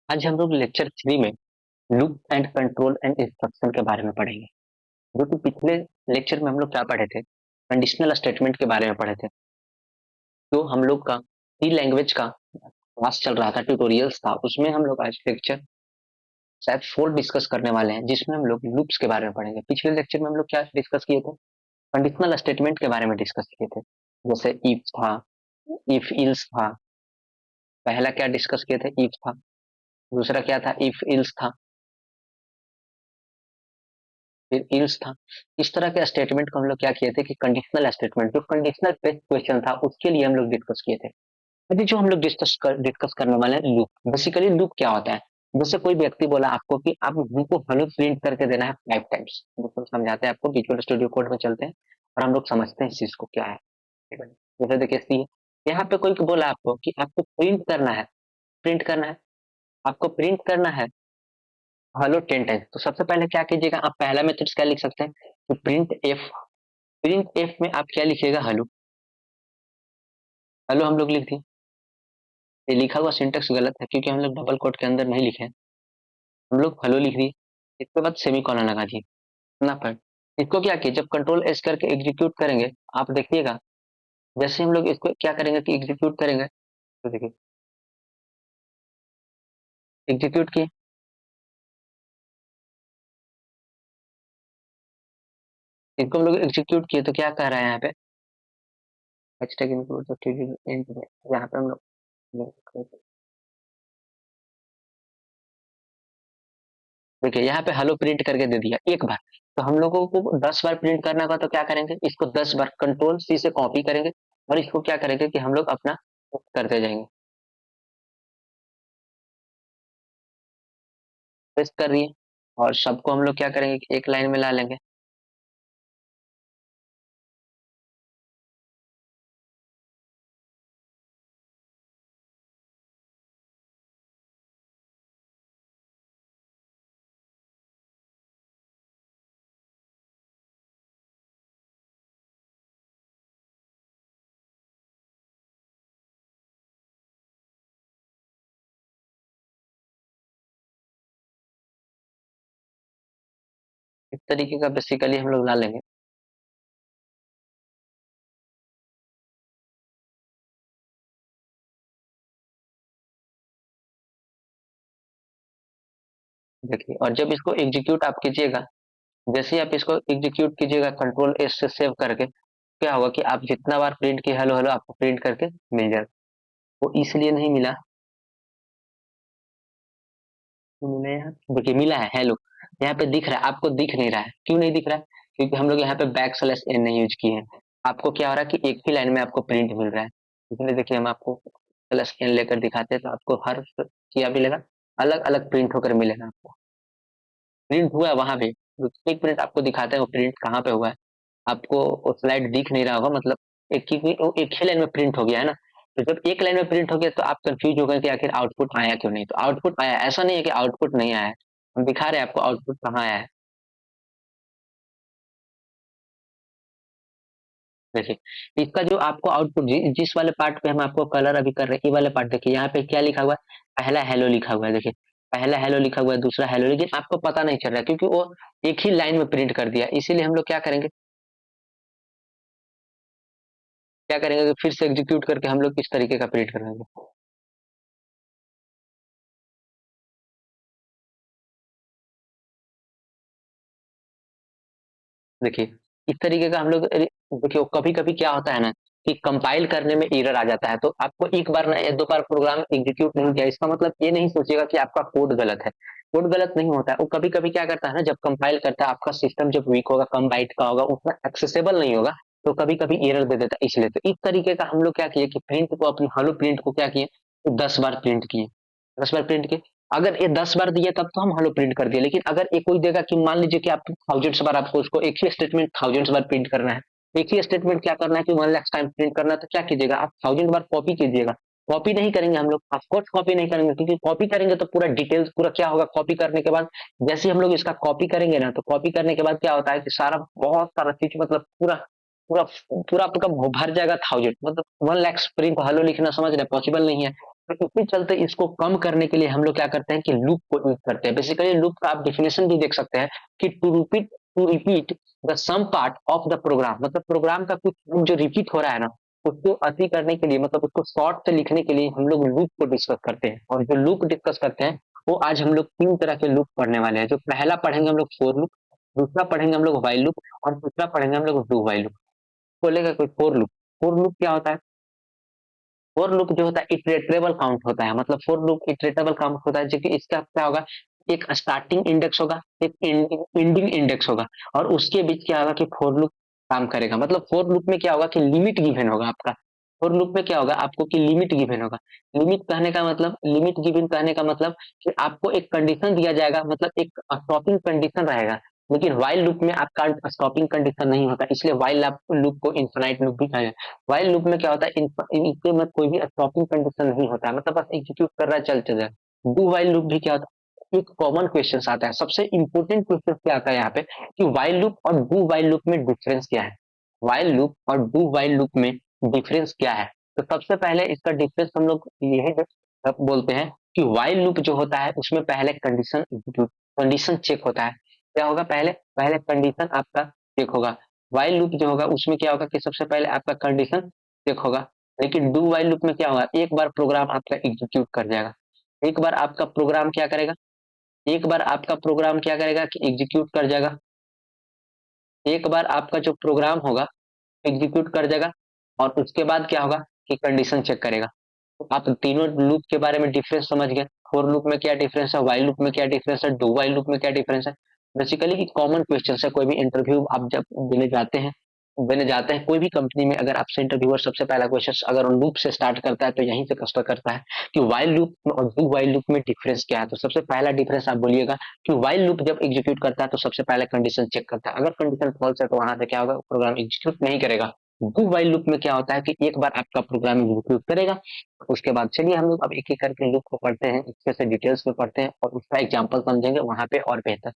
आज हम लोग लेक्चर 3 में loop and control and instruction के बारे में पढ़ेंगे। जो कि पिछले लेक्चर में हम लोग क्या पढ़े थे, कंडीशनल स्टेटमेंट के बारे में पढ़े थे। तो हम लोग का सी लैंग्वेज का क्लास चल रहा था, ट्यूटोरियल्स था, उसमें हम लोग आज लेक्चर शायद 4 डिस्कस करने वाले हैं, जिसमें हम लोग लूप्स के बारे में पढ़ेंगे। पिछले लेक्चर में हम लोग क्या डिस्कस किए थे, कंडीशनल स्टेटमेंट के बारे में डिस्कस किए थे। जैसे इफ था, इफ इल्स था। पहला क्या डिस्कस किए थे, इफ था। दूसरा क्या था, इफ इल्स था। फिर इल्स था। इस तरह के स्टेटमेंट को हम लोग क्या किए थे कि कंडीशनल स्टेटमेंट, जो कंडीशनल बेस्ड क्वेश्चन था, उसके लिए हम लोग डिस्कस किए थे। अभी जो हम लोग डिस्कस करने वाले हैं, लूप। बेसिकली लूप क्या होता है, जैसे कोई व्यक्ति बोला आपको कि आप हमको हेलो प्रिंट करके देना है 5 टाइम्स, तो समझाते हैं आपको, विजुअल स्टूडियो कोड में चलते हैं और हम लोग समझते हैं इस चीज को क्या है। जैसे देखिए सी, यहाँ पे कोई बोला आपको कि आपको प्रिंट करना है, प्रिंट करना है, आपको प्रिंट करना है हेलो 10 टाइम्स। तो सबसे पहले क्या कीजिएगा, आप पहला मेथड क्या लिख सकते हैं, तो प्रिंट एफ। प्रिंट एफ में आप क्या लिखिएगा, हेलो। हेलो हम लोग लिख दिए। ये लिखा हुआ सिंटेक्स गलत है, क्योंकि हम लोग डबल कोट के अंदर नहीं लिखे हैं। हम लोग हेलो लिख दिए, इसके बाद सेमी कॉलन लगा दिए ना। पर इसको क्या किए, जब कंट्रोल एस करके एग्जीक्यूट करेंगे, आप देखिएगा जैसे हम लोग इसको क्या करेंगे कि एग्जीक्यूट करेंगे, तो देखिए एग्जीक्यूट किए, इसको हम लोग एग्जीक्यूट किए तो क्या कह रहा है यहाँ पे, हैशटैग इंक्लूड द एंड में। यहाँ पे हम लोग देखिए यहाँ पे हेलो प्रिंट करके दे दिया एक बार। तो हम लोगों को 10 बार प्रिंट करना होगा, तो क्या करेंगे, इसको 10 बार कंट्रोल सी से कॉपी करेंगे और इसको क्या करेंगे कि हम लोग अपना करते जाएंगे। पेस्ट कर रही है, और सबको हम लोग क्या करेंगे कि एक लाइन में ला लेंगे। इस तरीके का बेसिकली हम लोग ला लेंगे। देखिए, और जब इसको एग्जीक्यूट आप कीजिएगा, जैसे ही आप इसको एग्जीक्यूट कीजिएगा कंट्रोल एस से सेव करके, क्या होगा कि आप जितना बार प्रिंट किए हेलो हेलो, आपको प्रिंट करके मिल जाएगा। वो इसलिए नहीं मिला, तो मिला यहाँ, देखिए मिला है हेलो, यहाँ पे दिख रहा है, आपको दिख नहीं रहा है। क्यों नहीं दिख रहा है, क्योंकि हम लोग यहाँ पे बैक स्लैश एन नहीं यूज किए हैं। आपको क्या हो रहा है कि एक ही लाइन में आपको प्रिंट मिल रहा है। इसलिए देखिए हम आपको स्लैश एन लेकर दिखाते हैं, तो आपको हर किया मिलेगा, अलग अलग प्रिंट होकर मिलेगा आपको। प्रिंट हुआ है वहां पे, तो एक प्रिंट आपको दिखाते हैं वो प्रिंट कहाँ पे हुआ है। आपको वो स्लाइड दिख नहीं रहा होगा, मतलब एक ही लाइन में प्रिंट हो गया है ना। तो जब एक लाइन में प्रिंट हो गया, तो आप कंफ्यूज हो गए कि आखिर आउटपुट आया क्यों नहीं। तो आउटपुट आया, ऐसा नहीं है कि आउटपुट नहीं आया है, हम दिखा रहे हैं आपको आउटपुट कहाँ आया है। देखिए इसका जो आपको आउटपुट जिस वाले पार्ट पे हम आपको कलर अभी कर रहे हैं, ये वाले पार्ट देखिए, यहाँ पे क्या लिखा हुआ है, पहला हेलो लिखा हुआ है। देखिए पहला हेलो लिखा हुआ है, दूसरा हेलो, लेकिन आपको पता नहीं चल रहा है, क्योंकि वो एक ही लाइन में प्रिंट कर दिया। इसीलिए हम लोग क्या करेंगे, क्या करेंगे कि फिर से एग्जीक्यूट करके हम लोग इस तरीके का प्रिंट करेंगे। देखिए इस तरीके का हम लोग देखिए कभी कभी क्या होता है ना कि कंपाइल करने में एरर आ जाता है, तो आपको एक बार ना या 2 बार प्रोग्राम एग्जीक्यूट नहीं किया, इसका मतलब ये नहीं सोचेगा कि आपका कोड गलत है। कोड गलत नहीं होता है, वो कभी कभी क्या करता है ना, जब कंपाइल करता है, आपका सिस्टम जब वीक होगा, कम बाइट का होगा, उतना एक्सेसिबल नहीं होगा, तो कभी कभी एरर दे देता है। इसलिए तो इस तरीके का हम लोग क्या किए कि प्रिंट को, अपनी हेलो प्रिंट को क्या किए, तो 10 बार प्रिंट किए, 10 बार प्रिंट किए। अगर ये 10 बार दिए तब तो हम हेलो प्रिंट कर दिए, लेकिन अगर ये कोई देगा कि मान लीजिए कि आप थाउजेंड्स बार आपको उसको एक ही स्टेटमेंट थाउजेंड्स बार प्रिंट करना है, एक ही स्टेटमेंट क्या करना है कि 1 लाख टाइम प्रिंट करना है, तो क्या कीजिएगा, आप 1000 बार कॉपी कीजिएगा। कॉपी नहीं करेंगे हम लोग, ऑफकोर्स कॉपी नहीं करेंगे, क्योंकि कॉपी करेंगे तो पूरा डिटेल्स, पूरा क्या होगा, कॉपी करने के बाद जैसे ही हम लोग इसका कॉपी करेंगे ना, तो कॉपी करने के बाद क्या होता है कि सारा बहुत सारा चीज, मतलब पूरा पूरा पूरा आपका भर जाएगा 1000, मतलब 1 लाख प्रिंट हेलो लिखना समझ रहे, पॉसिबल नहीं है। तो इसके चलते इसको कम करने के लिए हम लोग क्या करते हैं कि लूप को यूज करते हैं। बेसिकली लूप का आप डेफिनेशन भी देख सकते हैं कि to repeat the some part of the program, मतलब प्रोग्राम का कुछ जो रिपीट हो रहा है ना, उसको अति करने के लिए, मतलब उसको शॉर्ट से लिखने के लिए हम लोग लूप को डिस्कस करते हैं। और जो लूप डिस्कस करते हैं वो आज हम लोग 3 तरह के लूप पढ़ने वाले हैं। जो पहला पढ़ेंगे हम लोग फोर लूप, दूसरा पढ़ेंगे हम लोग व्हाइल लूप, और तीसरा पढ़ेंगे हम लोग डू व्हाइल लूप। बोलेगा कोई फोर लूप, फोर लूप क्या होता है? फोर लूप जो होता है इटरेटेबल काउंट होता है, मतलब फोर लूप इटरेटेबल काउंट होता है, जो कि इसका क्या होगा, एक स्टार्टिंग इंडेक्स होगा, एक एंडिंग इंडेक्स होगा, और उसके बीच क्या होगा कि फोर लूप काम करेगा। मतलब फोर लूप में क्या होगा कि लिमिट गिवन होगा आपका। फोर लूप में क्या होगा आपको कि लिमिट गिवन होगा। लिमिट गिवन कहने का मतलब कि आपको एक कंडीशन दिया जाएगा, मतलब एक स्टॉपिंग कंडीशन रहेगा। लेकिन व्हाइल लूप में आपका स्टॉपिंग कंडीशन नहीं होता, इसलिए व्हाइल लूप को इनफाइनाइट लूप भी कहा जाता है। व्हाइल लूप में क्या होता है, इनके में कोई भी स्टॉपिंग कंडीशन नहीं होता है, मतलब बस एग्जीक्यूट कर रहा है, चलते जाए। डू व्हाइल लूप भी क्या होता है, एक कॉमन क्वेश्चन आता है, सबसे इंपॉर्टेंट क्वेश्चन क्या आता है यहाँ पे कि व्हाइल लूप और डू व्हाइल लूप में डिफरेंस क्या है। व्हाइल लूप और डू व्हाइल लूप में डिफरेंस क्या है? तो सबसे पहले इसका डिफरेंस हम लोग यही बोलते हैं कि व्हाइल लूप जो होता है उसमें पहले कंडीशन चेक होता है। क्या होगा, पहले पहले कंडीशन आपका चेक होगा। व्हाइल लूप जो होगा उसमें क्या होगा कि सबसे पहले आपका कंडीशन चेक होगा। लेकिन डू व्हाइल लूप में क्या होगा, एक बार प्रोग्राम आपका एग्जीक्यूट कर जाएगा। एक बार आपका प्रोग्राम क्या करेगा, एक बार आपका प्रोग्राम क्या करेगा कि एग्जीक्यूट कर जाएगा। एक बार आपका जो प्रोग्राम होगा एग्जीक्यूट कर देगा, और उसके बाद क्या होगा कि कंडीशन चेक करेगा। तो आप तीनों लूप के बारे में डिफरेंस समझ गए, फोर लूप में क्या डिफरेंस है, व्हाइल लूप में क्या डिफरेंस है, डू व्हाइल लूप में क्या डिफरेंस है। बेसिकली कॉमन क्वेश्चन है, कोई भी इंटरव्यू आप जब देने जाते हैं कोई भी कंपनी में, अगर आपसे इंटरव्यूअर सबसे पहला क्वेश्चन अगर लूप से स्टार्ट करता है तो यहीं से कष्ट करता है कि व्हाइल लूप और डू व्हाइल लूप में डिफरेंस क्या है। तो सबसे पहला डिफरेंस आप बोलिएगा कि व्हाइल लूप जब एग्जीक्यूट करता है तो सबसे पहले कंडीशन चेक करता है, अगर कंडीशन फॉल्स है तो वहां से क्या होगा, प्रोग्राम एग्जीक्यूट नहीं करेगा। डू व्हाइल लूप में क्या होता है कि एक बार आपका प्रोग्राम एग्जीक्यूट करेगा, उसके बाद चलिए हम लोग अब एक एक करके लूप को पढ़ते हैं, इसके से डिटेल्स में पढ़ते हैं और उसका एग्जांपल समझेंगे वहां पे और बेहतर।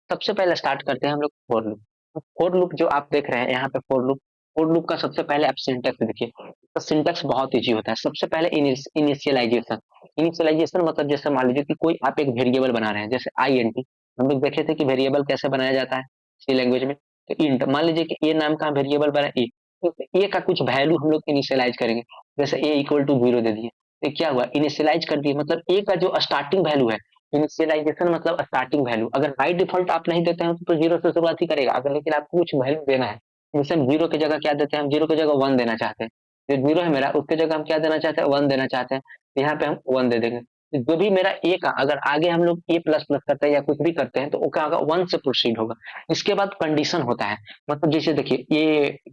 सबसे पहले स्टार्ट करते हैं हम लोग फोर लूप। फोर लूप जो आप देख रहे हैं यहाँ पे, फोर लूप का सबसे पहले आप सिंटेक्स देखिए। तो सिंटेक्स बहुत इजी होता है। सबसे पहले इनिशियलाइजेशन। इनिशियलाइजेशन मतलब जैसे मान लीजिए कि कोई आप एक वेरिएबल बना रहे हैं, जैसे INT। हम लोग देखे थे कि वेरिएबल कैसे बनाया जाता है सी लैंग्वेज में। तो इंट मान लीजिए कि ए नाम का वेरिएबल बना ए, तो ए का कुछ वैल्यू हम लोग इनिशियलाइज करेंगे। जैसे ए इक्वल टू 0 दे दिए, तो क्या हुआ, इनिशियलाइज कर दिए, मतलब ए का जो स्टार्टिंग वैल्यू है। इनिशियलाइजेशन मतलब स्टार्टिंग वैल्यू, अगर बाई डिफॉल्ट आप नहीं देते हैं तो 0 से शुरुआत ही करेगा, अगर लेकिन आपको कुछ वैल्यू देना है, जैसे हम 0 की जगह क्या देते हैं, हम 0 की जगह 1 देना चाहते हैं। जो 0 है मेरा उसकी जगह हम क्या देना चाहते हैं, 1 देना चाहते हैं, तो यहाँ पे हम 1 दे देंगे। तो जो भी मेरा ए का, अगर आगे हम लोग ए प्लस प्लस करते हैं या कुछ भी करते हैं तो वो क्या होगा, 1 से प्रोसीड होगा। इसके बाद कंडीशन होता है, मतलब जैसे देखिए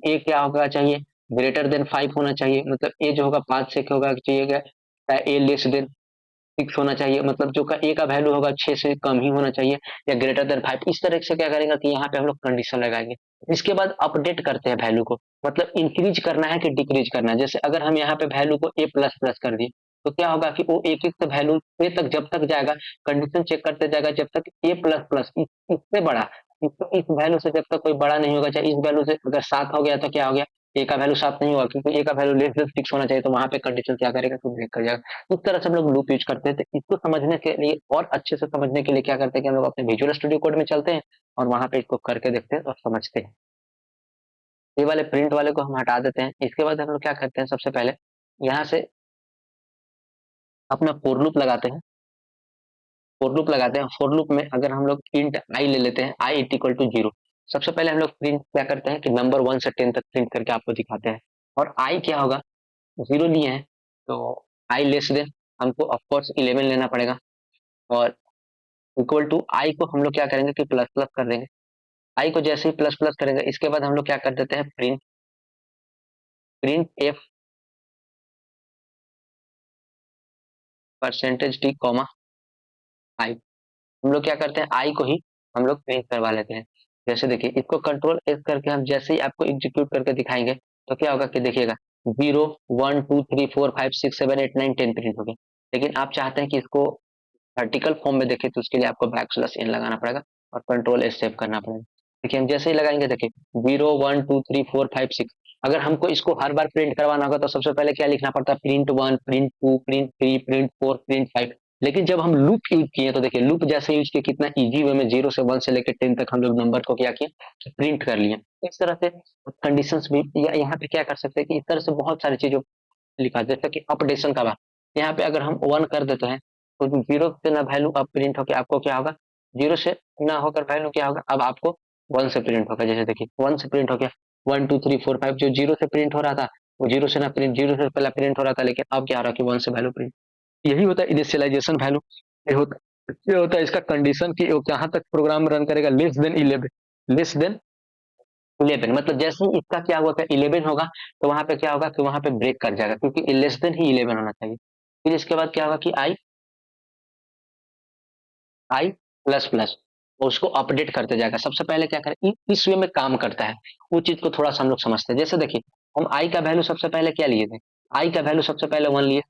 ए क्या होगा चाहिए, ग्रेटर देन 5 होना चाहिए, मतलब ए जो होगा 5 से क्या होगा चाहिए, ए लेस देन 6 होना चाहिए, मतलब जो का ए का वैल्यू होगा 6 से कम ही होना चाहिए, या ग्रेटर देन 5। इस तरह से क्या करेंगे कि यहाँ पे हम लोग कंडीशन लगाएंगे। इसके बाद अपडेट करते हैं वैल्यू को, मतलब इंक्रीज करना है कि डिक्रीज करना है। जैसे अगर हम यहाँ पे वैल्यू को ए प्लस प्लस कर दिए तो क्या होगा कि वो एक एक से वैल्यू ए तक जब तक जाएगा, कंडीशन चेक करते जाएगा जब तक ए प्लस प्लस इससे बड़ा, इस वैल्यू से जब तक कोई बड़ा नहीं होगा। चाहे इस वैल्यू से अगर 7 हो गया तो क्या हो गया, ए का वैल्यू 7 नहीं होगा, क्योंकि ए का वैल्यू लेस देन 6 होना चाहिए, तो वहां पे कंडीशन क्या करेगा तो ब्रेक कर जाएगा। इस तरह से हम लोग लूप यूज करते हैं। तो इसको समझने के लिए और अच्छे से समझने के लिए क्या करते हैं कि हम लोग अपने विजुअल स्टूडियो कोड में चलते हैं और वहां पे इसको करके देखते हैं और समझते हैं। ये वाले प्रिंट वाले को हम हटा देते हैं। इसके बाद हम लोग क्या करते हैं, सबसे पहले यहाँ से अपना फोर लूप लगाते हैं। फोर लूप लगाते हैं, फोर लूप में अगर हम लोग इंट आई ले लेते हैं, आई इट इक्वल टू 0। सबसे पहले हम लोग प्रिंट क्या करते हैं कि नंबर 1 से 10 तक प्रिंट करके आपको दिखाते हैं। और आई क्या होगा, 0 लिए हैं तो आई लेस देन हमको ऑफकोर्स 11 लेना पड़ेगा, और इक्वल टू आई को हम लोग क्या करेंगे कि प्लस प्लस कर देंगे। आई को जैसे ही प्लस प्लस करेंगे इसके बाद हम लोग क्या कर देते हैं, print printf percentage D comma I. हम लोग क्या करते हैं, आई को ही हम लोग प्रिंट करवा लेते हैं। जैसे देखिए इसको कंट्रोल एस करके हम जैसे ही आपको एग्जीक्यूट करके दिखाएंगे तो क्या होगा कि देखिएगा 0 1 2 3 4 5 6 7 8 9 10 प्रिंट हो गया। लेकिन आप चाहते हैं कि इसको वर्टिकल फॉर्म में देखे तो उसके लिए आपको बैकस्लैश n लगाना पड़ेगा और कंट्रोल एस सेव करना पड़ेगा। देखिए हम जैसे ही लगाएंगे देखिए 0 1 2 3 4 5 6, अगर हमको इसको हर बार प्रिंट करवाना होगा तो सबसे पहले क्या लिखना पड़ता है, print 1, print 2, print 3, print 4, print 5। लेकिन जब हम लूप यूज किए तो देखिए लूप जैसे यूज किए कितना इजी वे में 0 से 1 से लेकर 10 तक हम लोग नंबर को क्या किए, प्रिंट कर लिए। इस तरह से कंडीशंस भी यहाँ पे क्या कर सकते हैं कि इस तरह से बहुत सारी चीजों लिखा, जैसे कि अपडेशन का बात, यहाँ पे अगर हम 1 कर देते हैं तो 0 से ना वैल्यू अब प्रिंट होकर आपको क्या होगा, 0 से ना होकर वैल्यू क्या होगा, अब आपको 1 से प्रिंट होगा। जैसे देखिए 1 से प्रिंट हो गया, 1 2 3 4 5 जो 0 से प्रिंट हो रहा था वो 0 से ना प्रिंट, 0 से पहले प्रिंट हो रहा था, लेकिन अब क्या हो रहा है कि 1 से वैल्यू प्रिंट। यही होता है इनिशियलाइजेशन वैल्यू। ये होता है इसका कंडीशन की कहाँ तक प्रोग्राम रन करेगा, लेस देन 11, लेस देन 11 मतलब जैसे ही इसका क्या हुआ, 11 होगा तो वहां पे क्या होगा कि वहां पे ब्रेक कर जाएगा, क्योंकि लेस देन ही 11 होना चाहिए। फिर इसके बाद क्या होगा कि आई प्लस प्लस, उसको अपडेट करते जाएगा। सबसे पहले क्या करें, इस वे में काम करता है, उस चीज को थोड़ा सा हम लोग समझते हैं। जैसे देखिए हम आई का वैल्यू सबसे पहले क्या लिए थे, आई का वैल्यू सबसे पहले 1 लिए,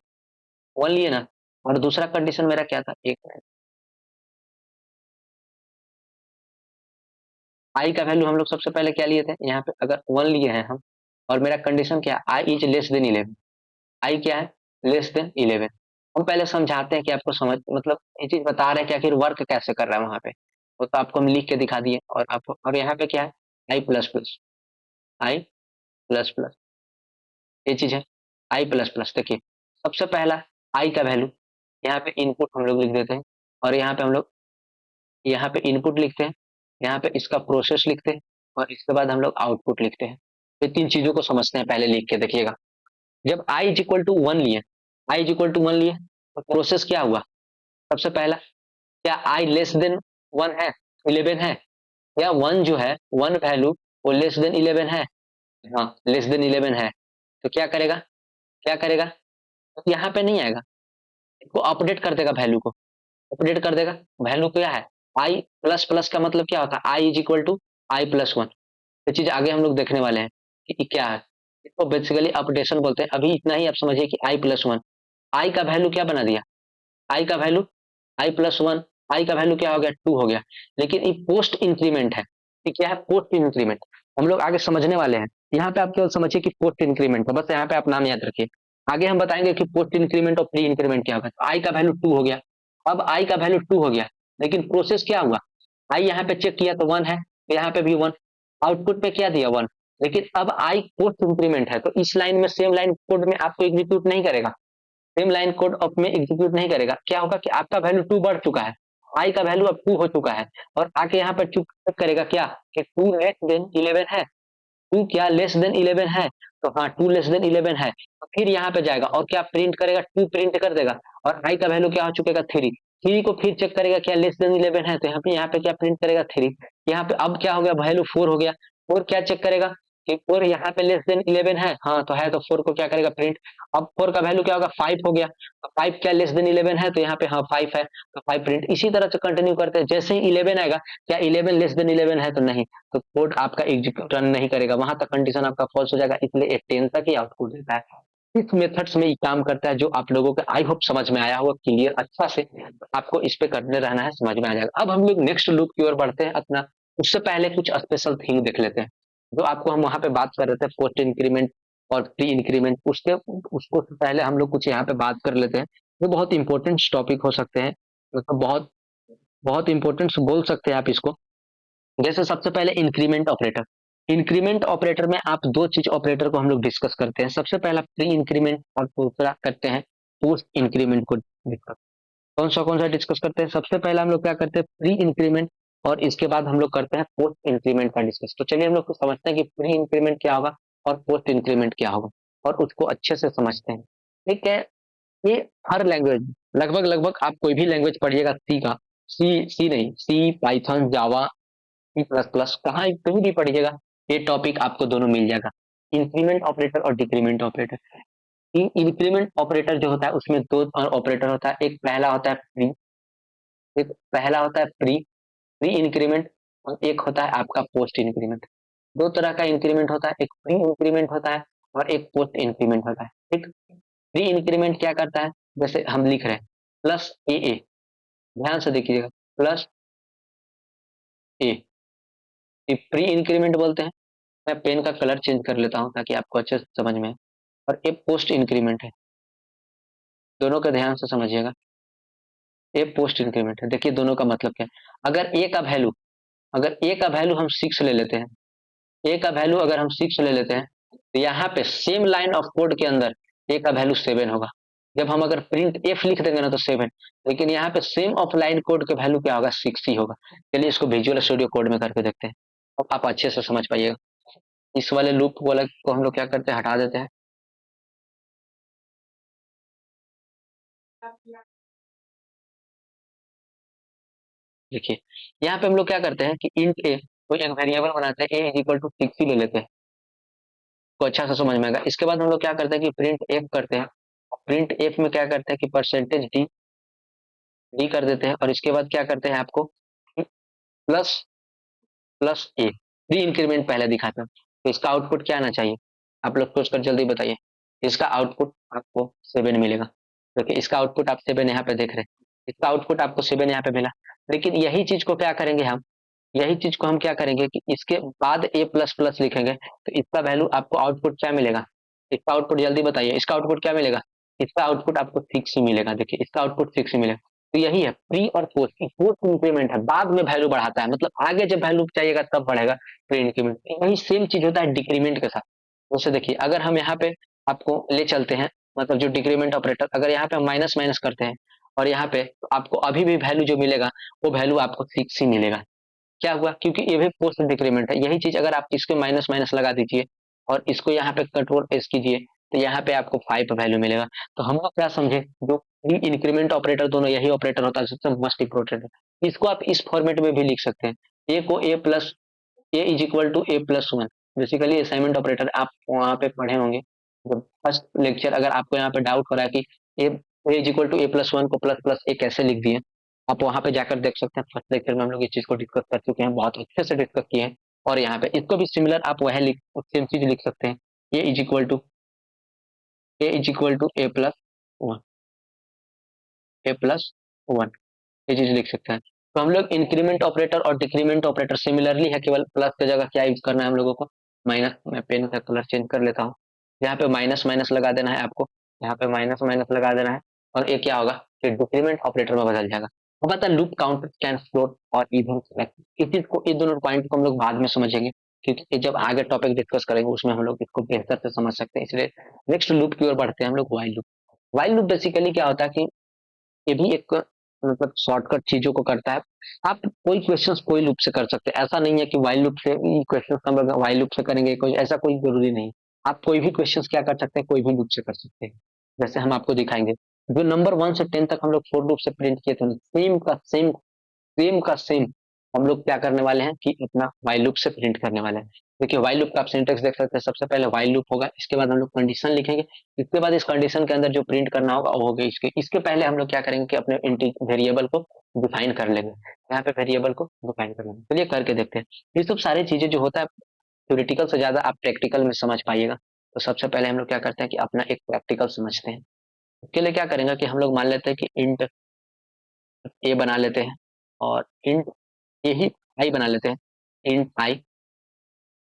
1 लिए ना। और दूसरा कंडीशन मेरा क्या था, एक आई का वैल्यू हम लोग सबसे पहले क्या लिए थे, यहाँ पे अगर 1 लिए हैं हम, और मेरा कंडीशन क्या है, आई इज लेस देन 11, आई क्या है, लेस देन 11। हम पहले समझाते हैं कि आपको समझ मतलब ये चीज बता रहे हैं कि आखिर वर्क कैसे कर रहा है वहां पे, वो तो आपको हम लिख के दिखा दिए। और आप और यहाँ पे क्या है, आई प्लस प्लस, आई प्लस प्लस, ये चीज है आई प्लस प्लस। देखिए सबसे पहला आई का वैल्यू, यहाँ पे इनपुट हम लोग लिख देते हैं, और यहाँ पे हम लोग यहाँ पे इनपुट लिखते हैं, यहाँ पे इसका प्रोसेस लिखते हैं, और इसके बाद हम लोग आउटपुट लिखते हैं। ये तीन चीजों को समझते हैं पहले लिख के देखिएगा। जब आई इज इक्वल टू 1 लिए, आई इज इक्वल टू 1 लिए तो प्रोसेस क्या हुआ, सबसे पहला क्या आई लेस देन 1 है, 11 है, या 1 जो है 1 वैल्यू वो लेस देन 11 है, हाँ लेस देन 11 है। तो क्या करेगा, क्या करेगा, तो यहाँ पे नहीं आएगा, इसको अपडेट कर देगा, वैल्यू को अपडेट कर देगा। वैल्यू क्या है, आई प्लस प्लस का मतलब क्या होता है, I is equal to I plus 1। ये चीज आगे हम लोग देखने वाले हैं कि क्या है, इसको बेसिकली अपडेशन बोलते हैं। अभी इतना ही आप समझिए कि आई प्लस 1, आई का वैल्यू क्या बना दिया, आई का वैल्यू आई प्लस 1, आई का वैल्यू क्या हो गया, 2 हो गया। लेकिन ये पोस्ट इंक्रीमेंट है, ये क्या है, पोस्ट इंक्रीमेंट। हम लोग आगे समझने वाले हैं, यहाँ पे आप केवल समझिए कि पोस्ट इंक्रीमेंट है, बस यहाँ पे आप नाम याद रखिए। आगे हम बताएंगे कि पोस्ट इंक्रीमेंट और प्री इंक्रीमेंट क्या होगा। आई का वैल्यू 2 हो गया, अब आई का वैल्यू 2 हो गया, लेकिन प्रोसेस क्या हुआ, आई यहाँ पे चेक किया तो 1 है, यहाँ पे भी 1, आउटपुट पे क्या दिया 1। लेकिन अब आई पोस्ट इंक्रीमेंट है, तो इस लाइन में सेम लाइन कोड में आपको एग्जीक्यूट नहीं करेगा, सेम लाइन कोड ऑफ में एग्जीक्यूट नहीं करेगा। क्या होगा कि आपका वैल्यू 2 बढ़ चुका है, आई का वैल्यू अब 2 हो चुका है, और आके यहाँ पर चुप करेगा क्या कि 2 लेस देन 11 है, 2 क्या लेस देन 11 है, तो हाँ 2 लेस देन 11 है। तो फिर यहाँ पे जाएगा और क्या प्रिंट करेगा, 2 प्रिंट कर देगा, और आई का वैल्यू क्या हो चुकेगा, 3, 3 को फिर चेक करेगा क्या लेस देन 11 है, तो यहाँ पे क्या प्रिंट करेगा, 3। यहाँ पे अब क्या हो गया, वैल्यू 4 हो गया, 4 क्या चेक करेगा कि 4 यहाँ पे लेस देन 11 है, हाँ तो है, तो 4 को क्या करेगा, प्रिंट। अब 4 का वैल्यू क्या होगा, 5 हो गया, तो 5 क्या लेस देन 11 है, तो यहाँ पे हाँ 5 है, तो 5 प्रिंट। इसी तरह से कंटिन्यू करते हैं, जैसे ही 11 आएगा, क्या 11 लेस देन 11 है, तो नहीं, तो कोड आपका एग्जीक्यूट रन नहीं करेगा, वहां तक कंडीशन आपका फॉल्स हो जाएगा, इसलिए 10 तक ही आउटपुट देता है। इस मेथड्स में ये काम करता है, जो आप लोगों को आई होप समझ में आया होगा क्लियर अच्छा से, आपको इस पे करने रहना है, समझ में आ जाएगा। अब हम लोग नेक्स्ट लूप की ओर बढ़ते हैं अपना, उससे पहले कुछ स्पेशल थिंग देख लेते हैं, जो आपको हम वहां पे बात कर रहे थे, पोस्ट इंक्रीमेंट और प्री इंक्रीमेंट, उसके उसको पहले हम लोग कुछ यहाँ पे बात कर लेते हैं। वो बहुत इंपॉर्टेंट टॉपिक हो सकते हैं, मतलब बहुत बहुत इंपॉर्टेंट बोल सकते हैं आप इसको। जैसे सबसे पहले इंक्रीमेंट ऑपरेटर, इंक्रीमेंट ऑपरेटर में आप दो चीज ऑपरेटर को हम लोग डिस्कस करते हैं, सबसे पहला प्री इंक्रीमेंट और दूसरा करते हैं पोस्ट इंक्रीमेंट को डिस्कस। कौन सा डिस्कस करते हैं, सबसे पहला हम लोग क्या करते हैं, प्री इंक्रीमेंट, और इसके बाद हम लोग करते हैं पोस्ट इंक्रीमेंट का डिस्कस। तो चलिए हम लोग समझते हैं कि प्री इंक्रीमेंट क्या होगा और पोस्ट इंक्रीमेंट क्या होगा, और उसको अच्छे से समझते हैं। ठीक है, ये हर लैंग्वेज, लगभग लगभग आप कोई भी लैंग्वेज पढ़िएगा, सी का, सी नहीं, C Python Java C plus plus, कहाँ कहीं भी पढ़िएगा, ये टॉपिक आपको दोनों मिल जाएगा, इंक्रीमेंट ऑपरेटर और डिक्रीमेंट ऑपरेटर। इंक्रीमेंट ऑपरेटर जो होता है उसमें दो ऑपरेटर होता है, एक पहला होता है प्री, एक पहला होता है प्री, प्री इंक्रीमेंट, और एक होता है आपका पोस्ट इंक्रीमेंट। दो तरह का इंक्रीमेंट होता है, एक प्री इंक्रीमेंट होता है और एक पोस्ट इंक्रीमेंट होता है। ठीक, प्री इंक्रीमेंट क्या करता है, जैसे हम लिख रहे हैं प्लस ए, ध्यान से देखिएगा, प्लस ए, प्री इंक्रीमेंट बोलते हैं। मैं पेन का कलर चेंज कर लेता हूँ ताकि आपको अच्छे से समझ में आए। और ये पोस्ट इंक्रीमेंट है, दोनों का ध्यान से समझिएगा। ये पोस्ट इंक्रीमेंट है, देखिए दोनों का मतलब क्या है। अगर ए का वैल्यू अगर ए का वैल्यू हम 6 ले लेते हैं, ए का वैल्यू अगर हम 6 ले लेते हैं, तो यहाँ पे सेम लाइन ऑफ कोड के अंदर ए का वैल्यू 7 होगा। जब हम अगर प्रिंट एफ लिख देंगे ना तो 7, लेकिन यहाँ पे सेम ऑफ लाइन कोड का वैल्यू क्या होगा, 6 ही होगा। चलिए इसको विजुअल स्टूडियो कोड में करके देखते हैं, अब आप अच्छे से समझ पाइएगा। इस वाले लूप वाला को हम लोग क्या करते हैं, हटा देते हैं। देखिए यहाँ पे हम लोग क्या करते हैं कि इंट ए कोई एक वेरिएबल बनाते हैं, ए इज इक्वल टू 6 ही ले लेते हैं, को अच्छा से समझ में आएगा। इसके बाद हम लोग क्या करते हैं कि प्रिंट एफ करते हैं। प्रिंट एफ में क्या करते हैं कि परसेंटेज डी डी कर देते हैं, और इसके बाद क्या करते हैं आपको प्लस प्लस ए, प्री इंक्रीमेंट पहले दिखाते हैं। तो इसका आउटपुट क्या आना चाहिए, आप लोग सोच कर जल्दी बताइए। इसका आउटपुट आपको 7 मिलेगा। देखिए इसका आउटपुट आप 7 यहाँ पे देख रहे हैं, इसका आउटपुट आपको 7 यहाँ पे मिला। लेकिन यही चीज को क्या करेंगे हम, यही चीज को हम क्या करेंगे कि इसके बाद ए प्लस प्लस लिखेंगे, तो इसका वैल्यू आपको आउटपुट क्या मिलेगा, इसका आउटपुट जल्दी बताइए, इसका आउटपुट क्या मिलेगा। इसका आउटपुट आपको 6 ही मिलेगा। देखिए इसका आउटपुट 6 ही मिलेगा। तो यही है प्री और पोस्ट, पोस्ट इंक्रीमेंट है, बाद में वैल्यू बढ़ाता है, मतलब आगे जब वैल्यू चाहिएगा तब बढ़ेगा प्री इंक्रीमेंट। यही सेम चीज होता है डिक्रीमेंट के साथ। जैसे देखिए अगर हम यहाँ पे आपको ले चलते हैं, मतलब जो डिक्रीमेंट ऑपरेटर, अगर यहाँ पे हम माइनस माइनस करते हैं और यहाँ पे, तो आपको अभी भी वैल्यू जो मिलेगा वो वैल्यू आपको 6 ही मिलेगा। क्या हुआ, क्योंकि ये भी पोस्ट डिक्रीमेंट है। यही चीज अगर आप इसके माइनस माइनस लगा दीजिए और इसको यहाँ पे कंट्रोल एस कीजिए, तो यहाँ पे आपको 5 वैल्यू मिलेगा। तो हम लोग क्या समझे, जो इंक्रीमेंट ऑपरेटर, दोनों यही ऑपरेटर होता है सबसे मस्ट इंपोर्टेंट है। इसको आप इस फॉर्मेट में भी लिख सकते हैं, ए को A plus A is equal to A plus one. Basically assignment operator आप वहाँ पे पढ़े होंगे जब फर्स्ट लेक्चर, अगर आपको यहाँ पे डाउट हो रहा है कि A is equal to A plus one को प्लस प्लस ए कैसे लिख दिए, आप वहां पे जाकर देख सकते हैं। फर्स्ट लेक्चर में हम लोग इस चीज को डिस्कस कर चुके हैं, बहुत अच्छे से डिस्कस किए हैं। और यहाँ पे इसको भी सिमिलर आप वह लिख सेम चीज लिख सकते हैं, A is equal to A plus one, A plus one, ये चीज लिख सकते हैं। तो हम लोग इंक्रीमेंट ऑपरेटर और डिक्रीमेंट ऑपरेटर सिमिलरली है, केवल प्लस की जगह क्या यूज करना है हम लोगों को, माइनस। मैं पेन का कलर चेंज कर लेता हूँ। यहाँ पे माइनस माइनस लगा देना है आपको, यहाँ पे माइनस माइनस लगा देना है, और ये क्या होगा कि डिक्रीमेंट ऑपरेटर में बदल जाएगा। अब आता है लूप काउंटर कैन फ्लोट और इवन सेलेक्ट। इस चीज को, इन दोनों पॉइंट को हम लोग बाद में समझेंगे, क्योंकि जब आगे टॉपिक डिस्कस करेंगे उसमें हम लोग इसको बेहतर से समझ सकते हैं। इसलिए नेक्स्ट लूप की ओर बढ़ते हैं हम लोग, while loop. While loop basically क्या होता है कि ये भी एक मतलब शॉर्टकट चीजों को करता है। आप कोई क्वेश्चंस कोई लूप से कर सकते हैं, ऐसा नहीं है कि वाइल लूप से क्वेश्चन हम लोग वाइल लूप से करेंगे, कोई ऐसा कोई जरूरी नहीं। आप कोई भी क्वेश्चंस क्या कर सकते हैं, कोई भी लूप से कर सकते हैं। जैसे हम आपको दिखाएंगे, जो नंबर 1 से 10 तक हम लोग फोर लूप से प्रिंट किए थे, सेम हम लोग क्या करने वाले हैं कि अपना वाइल लूप से प्रिंट करने वाले हैं। देखिए वाइल लूप का आप सिंटेक्स देख सकते हैं, सबसे पहले वाइल लूप होगा, इसके बाद हम लोग कंडीशन लिखेंगे, इसके बाद इस कंडीशन के अंदर जो प्रिंट करना होगा वो होगा इसके इसके पहले हम लोग क्या करेंगे कि अपने वेरिएबल को डिफाइन कर लेंगे। यहाँ पे वेरिएबल को डिफाइन कर लेंगे, चलिए करके देखते हैं। ये सब सारी चीजें जो होता है थ्योरेटिकल से ज्यादा आप प्रैक्टिकल में समझ पाइएगा। तो सबसे पहले हम लोग क्या करते हैं कि अपना एक प्रैक्टिकल समझते हैं। उसके लिए क्या करेंगे कि हम लोग मान लेते हैं कि इंट ए बना लेते हैं, और इंट ए ही आई बना लेते हैं, इंट आई।